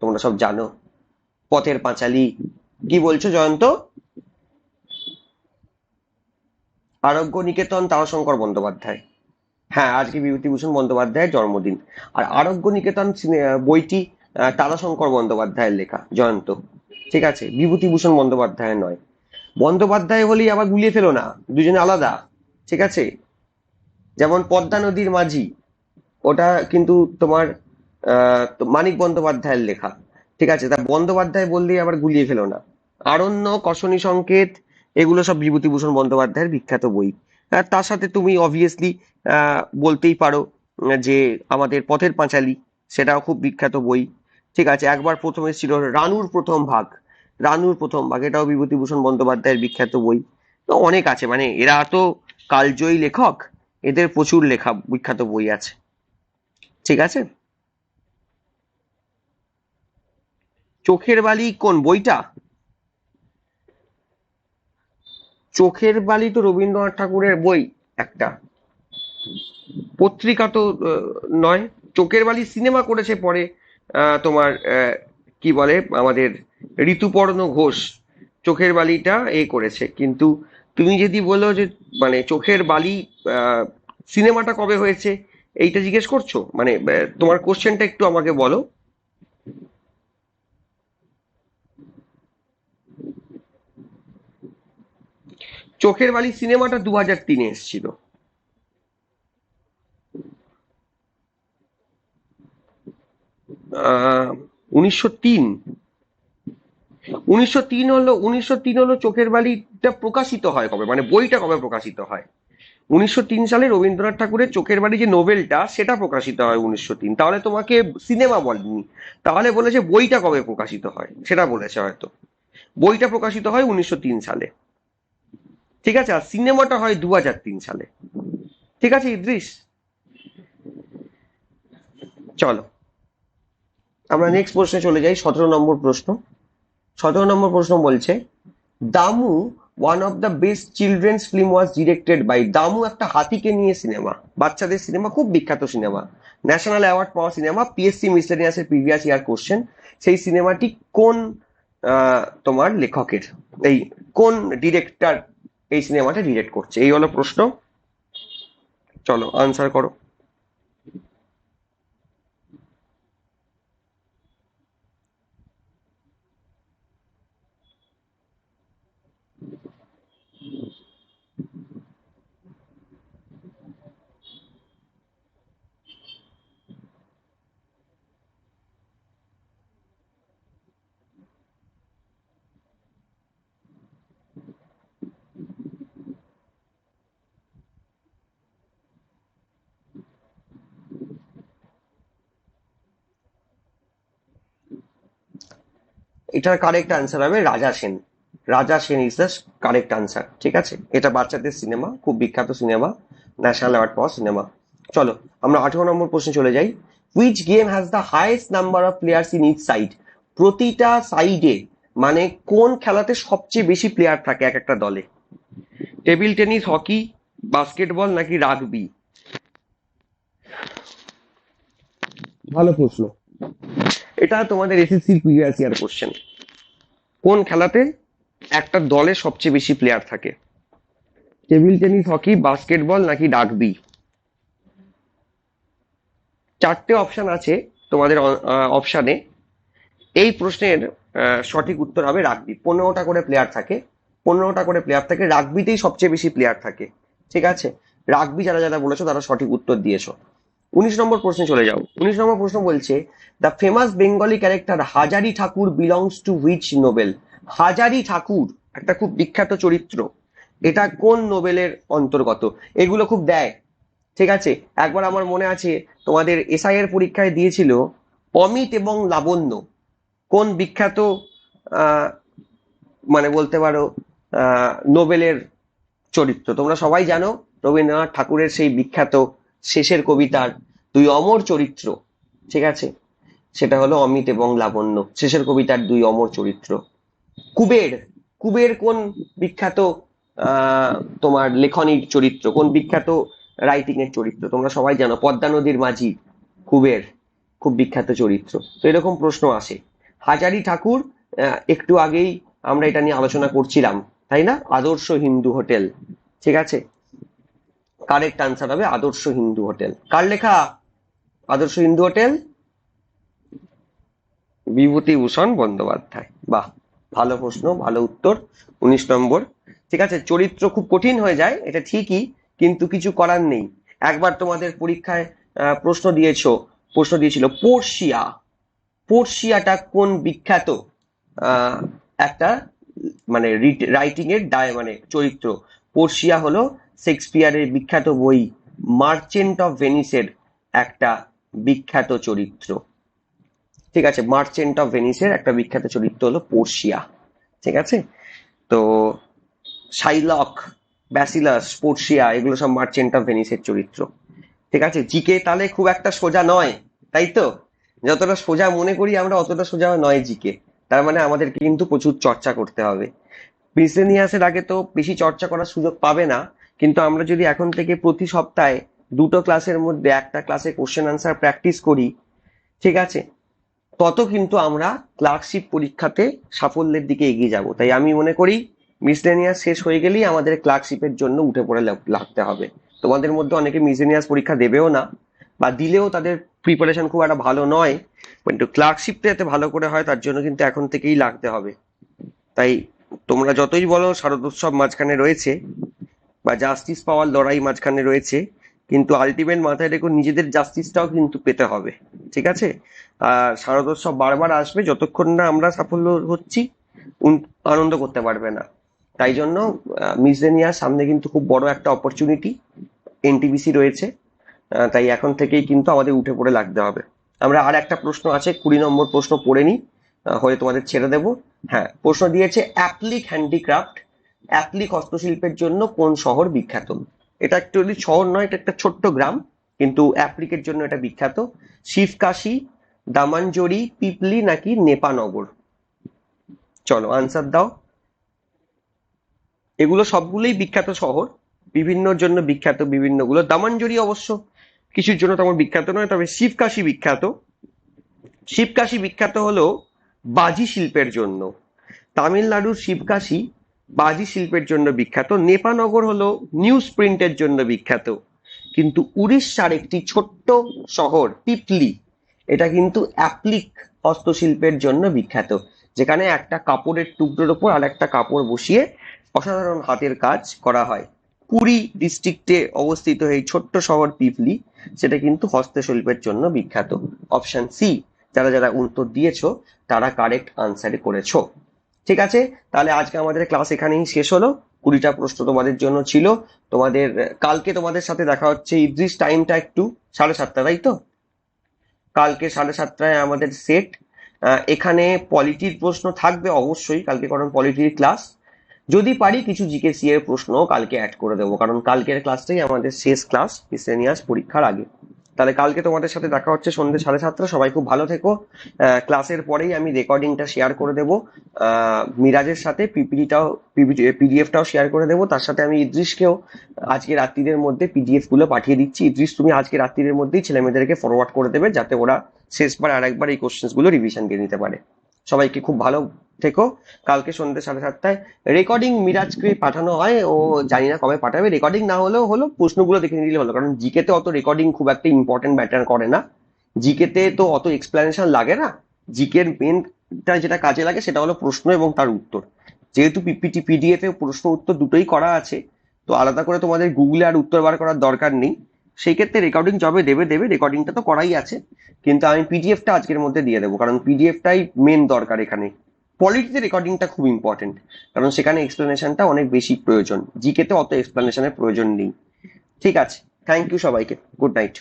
তোমরা সব জানো, পথের পাঁচালী। কি বলছো জয়ন্ত? আরোগ্য নিকেতন তারাশঙ্কর বন্দ্যোপাধ্যায়। হ্যাঁ, আজকে বিভূতিভূষণ বন্দ্যোপাধ্যায়ের জন্মদিন। আর আরোগ্য নিকেতন বইটি তারাশঙ্কর বন্দ্যোপাধ্যায়ের লেখা, জয়ন্ত। ঠিক আছে, বিভূতিভূষণ বন্দ্যোপাধ্যায় নয়। বন্দ্যোপাধ্যায় হলেই আবার গুলিয়ে ফেলো না, দুজনে আলাদা। ঠিক আছে, যেমন পদ্মা নদীর মাঝি, ওটা কিন্তু তোমার মানিক বন্দ্যোপাধ্যায়ের লেখা। ঠিক আছে, তা বন্দ্যোপাধ্যায় বললেই আবার গুলিয়ে ফেলো না। আরণ্যক, অশনি সংকেত, এগুলো সব বিভূতিভূষণ বন্দ্যোপাধ্যায়ের বিখ্যাত বই। তার সাথে তুমি অবভিয়াসলি বলতেই পারো যে আমাদের পথের পাঁচালী, সেটাও খুব বিখ্যাত বই। ঠিক আছে, একবার প্রথম এসেছিল রানুর প্রথম ভাগ, রানুর প্রথম ভাগ, এটাও বিভূতিভূষণ বন্দ্যোপাধ্যায়ের বিখ্যাত বই। তো অনেক আছে, মানে এরা তো কালজয়ী লেখক, এদের প্রচুর লেখা বিখ্যাত বই আছে। ঠিক আছে, চোখের বালি কোন বইটা? চোখের বালি তো রবীন্দ্রনাথ ঠাকুরের বই একটা, পত্রিকা তো নয়। চোখের বালি সিনেমা করেছে পরে তোমার কি বলে আমাদের ঋতুপর্ণ ঘোষ, চোখের বালিটা করেছে। কিন্তু তুমি যদি বলো যে মানে চোখের বালি সিনেমাটা কবে হয়েছে, এইটা জিজ্ঞেস করছো, মানে তোমার কোশ্চেনটা একটু আমাকে বলো। চোখের বালি সিনেমাটা 2003-এ এসেছিল। 1903? উনিশশো তিন হলো চোখের বালিটা প্রকাশিত হয় কবে, মানে বইটা কবে প্রকাশিত হয়? 1903 সালে রবীন্দ্রনাথ ঠাকুরের চোখের বালি যে নোবেলটা সেটা প্রকাশিত হয় 1903। তাহলে তোমাকে সিনেমা বলেনি, তাহলে বলেছে বইটা কবে প্রকাশিত হয় সেটা বলেছে হয়তো। বইটা প্রকাশিত হয় 1903 সালে, ঠিক আছে, আর সিনেমাটা হয় 2003 সালে। ঠিক আছে ইদ্রিস, চলো আমরা নেক্সট প্রশ্নে চলে যাই। 17 নম্বর প্রশ্ন। 17 নম্বর প্রশ্ন বলছে, Damu one of the best children's film was directed by. Damu একটা হাতিকে নিয়ে সিনেমা, বাচ্চাদের সিনেমা, খুব বিখ্যাত সিনেমা, ন্যাশনাল অ্যাওয়ার্ড পাওয়া সিনেমা, পিএসসি মিসলেনিয়াসের প্রিভিয়াস ইয়ার কোশ্চেন। সেই সিনেমাটি কোন তোমার লেখকের, এই কোন ডিরেক্টর এই সিনেমাটা ডিরেক্ট করছে, এই হলো প্রশ্ন। চলো আনসার করো। এটার কারেক্ট আনসার হবে Raja Sen. Raja Sen is the correct answer, ঠিক আছে। এটা বাচ্চাদের সিনেমা, খুব বিখ্যাত সিনেমা, ন্যাশনাল অ্যাওয়ার্ড পাওয়া সিনেমা। চলো আমরা 18 নম্বর প্রশ্নে চলে যাই। Which game has the highest number of players in each side. প্রতিটা সাইডে, মানে কোন খেলাতে সবচেয়ে বেশি প্লেয়ার থাকে এক একটা দলে? টেবিল টেনিস, হকি, বাস্কেটবল নাকি রাগবি? ভালো প্রশ্ন, এটা তোমাদের এসএসসির প্রিভিয়াস ইয়ার কোশ্চেন। কোন খেলাতে একটা দলে সবচেয়ে বেশি প্লেয়ার থাকে? টেবিল টেনিস, হকি, বাস্কেটবল নাকি রাগবি? চারটে অপশন আছে তোমাদের অপশানে। এই প্রশ্নের সঠিক উত্তর হবে রাগবি। 15টা করে প্লেয়ার থাকে, 15টা করে প্লেয়ার থাকে, রাগবিতেই সবচেয়ে বেশি প্লেয়ার থাকে, ঠিক আছে। রাগবি যারা যারা বলেছো তারা সঠিক উত্তর দিয়েছো। 19 নম্বর প্রশ্নে চলে যাও। 19 নম্বর প্রশ্ন বলছে, the famous Bengali character Hajari Thakur belongs to which novel. Hajari Thakur একটা খুব বিখ্যাত চরিত্র, এটা কোন নোবেলের অন্তর্গত? এগুলো খুব দেয়, ঠিক আছে। একবার আমার মনে আছে তোমাদের এসআই এর পরীক্ষায় দিয়েছিল অমিত এবং লাবণ্য কোন বিখ্যাত আহ মানে বলতে পারো নোবেলের চরিত্র। তোমরা সবাই জানো রবীন্দ্রনাথ ঠাকুরের সেই বিখ্যাত শেষের কবিতার দুই অমর চরিত্র, ঠিক আছে, সেটা হলো অমিত এবং লাবণ্য, শেষের কবিতার দুই অমর চরিত্র। কুবের, কুবের কোন বিখ্যাত তোমার লেখনির চরিত্র, কোন বিখ্যাত রাইটিং এর চরিত্র? তোমরা সবাই জানো পদ্মা নদীর মাঝি কুবের, খুব বিখ্যাত চরিত্র। তো এরকম প্রশ্ন আসে। হাজারি ঠাকুর, একটু আগেই আমরা এটা নিয়ে আলোচনা করছিলাম, তাই না? আদর্শ হিন্দু হোটেল, ঠিক আছে, কারেক্ট আনসার হবে আদর্শ হিন্দু হোটেল। কার লেখা আদর্শ হিন্দু হোটেল? বিভূতিভূষণ বন্দ্যোপাধ্যায়। বাহ, ভালো প্রশ্ন, ভালো উত্তর। 19 নম্বর, ঠিক আছে। চরিত্র খুব কঠিন হয়ে যায় এটা ঠিকই, কিন্তু কিছু করার নেই। একবার তোমাদের পরীক্ষায় প্রশ্ন দিয়েছিল পোর্শিয়া। পোর্শিয়াটা কোন বিখ্যাত আহ, একটা মানে রাইটিং এর মানে চরিত্র? পোর্শিয়া হলো শেক্সপিয়ারের বিখ্যাত বই মার্চেন্ট অফ ভেনিসের একটা বিখ্যাত চরিত্র, ঠিক আছে। মার্চেন্ট অফ ভেনিসের একটা বিখ্যাত চরিত্র হলো পোর্শিয়া, ঠিক আছে। তো শাইলক, ব্যাসিলাস, পোর্শিয়া এগুলো সব মার্চেন্ট অফ ভেনিসের চরিত্র, ঠিক আছে। জিকে তাহলে খুব একটা সোজা নয়, তাই তো? যতটা সোজা মনে করি আমরা অতটা সোজা নয় জিকে। তার মানে আমাদেরকে কিন্তু প্রচুর চর্চা করতে হবে। মিসেলিনিয়াসের আগে তো বেশি চর্চা করার সুযোগ পাবে না, কিন্তু আমরা যদি এখন থেকে প্রতি সপ্তাহে দুটো ক্লাসের মধ্যে একটা ক্লাসে কোশ্চেন আনসার প্র্যাকটিস করি, ঠিক আছে, তত কিন্তু আমরা ক্লার্কশিপ পরীক্ষাতে সাফল্যের দিকে এগিয়ে যাব। তাই আমি মনে করি মিসলেনিয়াস শেষ হয়ে গেলেই আমাদের ক্লার্কশিপের জন্য উঠে পড়ে লাগতে হবে। তোমাদের মধ্যে অনেকে মিসলেনিয়াস পরীক্ষা দেবেও না, বা দিলেও তাদের প্রিপারেশন খুব একটা ভালো নয়, কিন্তু ক্লার্কশিপটা যাতে ভালো করে হয় তার জন্য কিন্তু এখন থেকেই লাগতে হবে। তাই তোমরা যতই বলো শারদোৎসব মাঝখানে রয়েছে বা জাস্টিস পাওয়ার লড়াই মাঝখানে রয়েছে, কিন্তু আলটিমেট মাথায় রেখো নিজেদের জাস্টিসটাও কিন্তু পেতে হবে, ঠিক আছে। আর শারদোৎসব বারবার আসবে, যতক্ষণ না আমরা সাফল্য হচ্ছি আনন্দ করতে পারবে না। তাই জন্য মিসলেনিয়াস সামনে কিন্তু খুব বড় একটা অপরচুনিটি, এনটিপিসি রয়েছে। তাই এখন থেকেই কিন্তু আমাদের উঠে পড়ে লাগতে হবে। আমরা আর একটা প্রশ্ন আছে, 20 নম্বর প্রশ্ন পড়ে নিই, হয়ে তোমাদের ছেড়ে দেবো। হ্যাঁ, প্রশ্ন দিয়েছে অ্যাপ্লিক হ্যান্ডিক্রাফট, অ্যাপ্লিক হস্তশিল্পের জন্য কোন শহর বিখ্যাত? এটা একচুয়ালি শহর নয়, এটা একটা ছোট্ট গ্রাম, কিন্তু অ্যাপ্লিকের জন্য এটা বিখ্যাত। শিবকাশি, দামানজরি, পিপলি নাকি নেপানগর? চলো আনসার দাও। এগুলো সবগুলোই বিখ্যাত শহর, বিভিন্নর জন্য বিখ্যাত বিভিন্নগুলো। দামানজরি অবশ্য কিছুর জন্য তেমন বিখ্যাত নয়, তবে শিবকাশি বিখ্যাত। শিবকাশি বিখ্যাত হলো বাজি শিল্পের জন্য। তামিলনাড়ুর শিবকাশি বাজি শিল্পের জন্য বিখ্যাত। নেপানগর হলো নিউজ প্রিন্টের জন্য বিখ্যাত। কিন্তু উড়িষ্যার একটি ছোট্ট শহর পিপলি, এটা কিন্তু অ্যাপ্লিক হস্তশিল্পের জন্য বিখ্যাত, যেখানে একটা কাপড়ের টুকরোর ওপর আর একটা কাপড় বসিয়ে অসাধারণ হাতের কাজ করা হয়। পুরী ডিস্ট্রিক্টে অবস্থিত এই ছোট্ট শহর পিপলি, সেটা কিন্তু হস্তশিল্পের জন্য বিখ্যাত। অপশন সি, যারা যারা উত্তর দিয়েছো তারা কারেক্ট আনসারে করেছো। ঠিক আছে, তাহলে আজকে আমাদের ক্লাস এখানেই শেষ হলো। 20টা প্রশ্ন তোমাদের জন্য ছিল। তোমাদের কালকে তোমাদের সাথে দেখা হচ্ছে। ইদ্রিস, টাইমটা একটু 7:30, তাই তো? কালকে 7:30 আমাদের সেট। এখানে পলিটির প্রশ্ন থাকবে অবশ্যই কালকে, কারণ পলিটির ক্লাস। যদি পারি কিছু জিকেসি এর প্রশ্ন কালকে অ্যাড করে দেবো, কারণ কালকের ক্লাসটাই আমাদের শেষ ক্লাস মিসেলিনিয়াস পরীক্ষার আগে। তাহলে কালকে তোমাদের সাথে দেখা হচ্ছে সন্ধ্যে 7:30। সবাই খুব ভালো থেকো। ক্লাসের পরেই আমি রেকর্ডিংটা শেয়ার করে দেবো মিরাজের সাথে, পিডিএফটাও শেয়ার করে দেবো। তার সাথে আমি ইদ্রিসকেও আজকে রাত্রির মধ্যে পিডিএফ গুলো পাঠিয়ে দিচ্ছি। ইদ্রিস, তুমি আজকে রাত্রির মধ্যেই ছেলেমেয়েদেরকে ফরওয়ার্ড করে দেবে, যাতে ওরা শেষবার আরেকবার এই কোশ্চেন্স গুলো রিভিশন দিয়ে নিতে পারে। সবাইকে খুব ভালো থেকো। কালকে সন্ধ্যে 7:30 রেকর্ডিং মিরাজকে পাঠানো হয়, ও জানি না কবে পাঠাবে। রেকর্ডিং না হলেও হলো, প্রশ্নগুলো দেখে নিলে হলো, কারণ জিকে তে অত রেকর্ডিং খুব একটা ইম্পর্টেন্ট ম্যাটার করে না। জিকে তে তো অত এক্সপ্লেনেশন লাগে না। জিকে এর মেনটা যেটা কাজে লাগে সেটা হলো প্রশ্ন এবং তার উত্তর। যেহেতু পিপিটি পিডিএফ এ প্রশ্ন উত্তর দুটোই করা আছে, তো আলাদা করে তোমাদের গুগলে আর উত্তর বার করার দরকার নেই। সেই ক্ষেত্রে রেকর্ডিং যবে দেবে দেবে, রেকর্ডিংটা তো করাই আছে, কিন্তু আমি পিডিএফটা আজকের মধ্যে দিয়ে দেবো, কারণ পিডিএফটাই মেন দরকার এখানে। পলিটিতে রেকর্ডিংটা খুব ইম্পর্টেন্ট, কারণ সেখানে এক্সপ্লেনেশনটা অনেক বেশি প্রয়োজন। জিকে তে অত এক্সপ্লেনেশনের প্রয়োজন নেই। ঠিক আছে, থ্যাংক ইউ সবাইকে, গুড নাইট।